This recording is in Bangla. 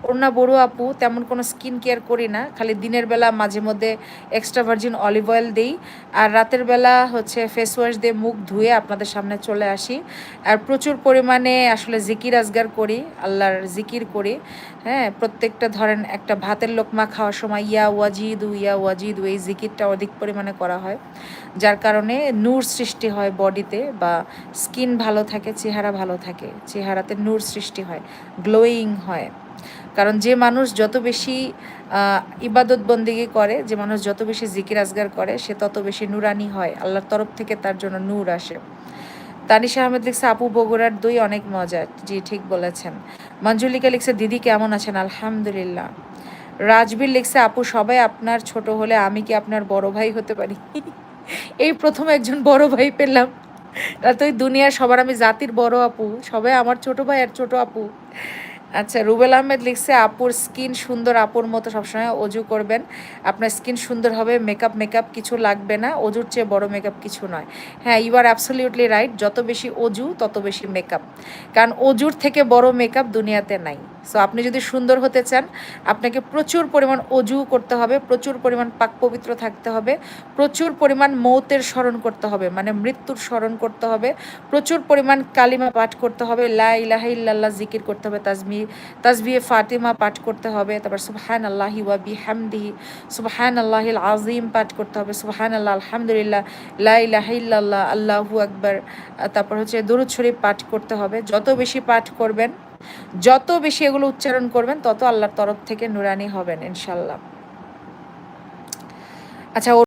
অরুণা বড়ুয়া আপু তেমন কোনো স্কিন কেয়ার করি না, খালি দিনের বেলা মাঝে মধ্যে এক্সট্রা ভার্জিন অলিভ অয়েল দিই, আর রাতের বেলা হচ্ছে ফেস ওয়াশ দিয়ে মুখ ধুয়ে আপনাদের সামনে চলে আসি। আর প্রচুর পরিমাণে আসলে জিকির আজগার করি, আল্লাহর জিকির করি। হ্যাঁ, প্রত্যেকটা ধরেন একটা ভাতের লোকমা খাওয়ার সময় ইয়া ওয়াজিদু এই জিকিরটা অধিক পরিমাণে করা হয়, যার কারণে নূর সৃষ্টি হয় বডিতে, বা স্কিন ভালো থাকে, চেহারা ভালো থাকে, চেহারাতে নূর সৃষ্টি হয়, গ্লোয়িং হয়। কারণ যে মানুষ যত বেশি ইবাদত বন্দিগি করে, যে মানুষ যত বেশি জিকির আজগার করে, সে তত বেশি নুরানি হয়, আল্লাহর তরফ থেকে তার জন্য নূর আসে। তানিশা আহমেদ লিখছে আপু বগুড়ার দই অনেক মজা। জি ঠিক বলেছেন। মঞ্জুলিকা লিখছে দিদি কেমন আছেন? আলহামদুলিল্লাহ। রাজবীর লিখছে আপু সবাই আপনার ছোট হলে আমি কি আপনার বড় ভাই হতে পারি? এই প্রথম একজন বড় ভাই পেলাম। তো এই দুনিয়ার সবার আমি জাতির বড় আপু, সবাই আমার ছোট ভাই আর ছোট আপু। আচ্ছা, রুবেল আহমেদ লিখছে আপুর স্কিন সুন্দর, আপুর মতো সবসময় অজু করবেন, আপনার স্কিন সুন্দর হবে, মেকআপ কিছু লাগবে না, অজুর চেয়ে বড় মেকআপ কিছু নয়। হ্যাঁ, ইউ আর অ্যাবসলিউটলি রাইট, যত বেশি অজু তত বেশি মেকআপ, কারণ অজুর থেকে বড় মেকআপ দুনিয়াতে নাই। সো আপনি যদি সুন্দর হতে চান, আপনাকে প্রচুর পরিমাণ অজু করতে হবে, প্রচুর পরিমাণ পাক পবিত্র থাকতে হবে, প্রচুর পরিমাণ মৌতের স্মরণ করতে হবে, মানে মৃত্যুর স্মরণ করতে হবে, প্রচুর পরিমাণ কালিমা পাঠ করতে হবে, লা ইলাহা ইল্লাল্লাহ জিকির করতে হবে, তাসবিহে ফাতিমা পাঠ করতে হবে, তারপর সুবহানাল্লাহি ওয়া বিহামদিহি সুবহানাল্লাহিল আযীম পাঠ করতে হবে, সুবহানাল্লাহ, আলহামদুলিল্লাহ, লা ইলাহা ইল্লাল্লাহ, আল্লাহু আকবার। তারপর হচ্ছে দরুদ শরীফ পাঠ করতে হবে। যত বেশি পাঠ করবেন, যত বেশি এগুলো উচ্চারণ করবেন, তত আল্লাহর তরফ থেকে নুরানি হবেন ইনশাল্লাহ। আচ্ছা।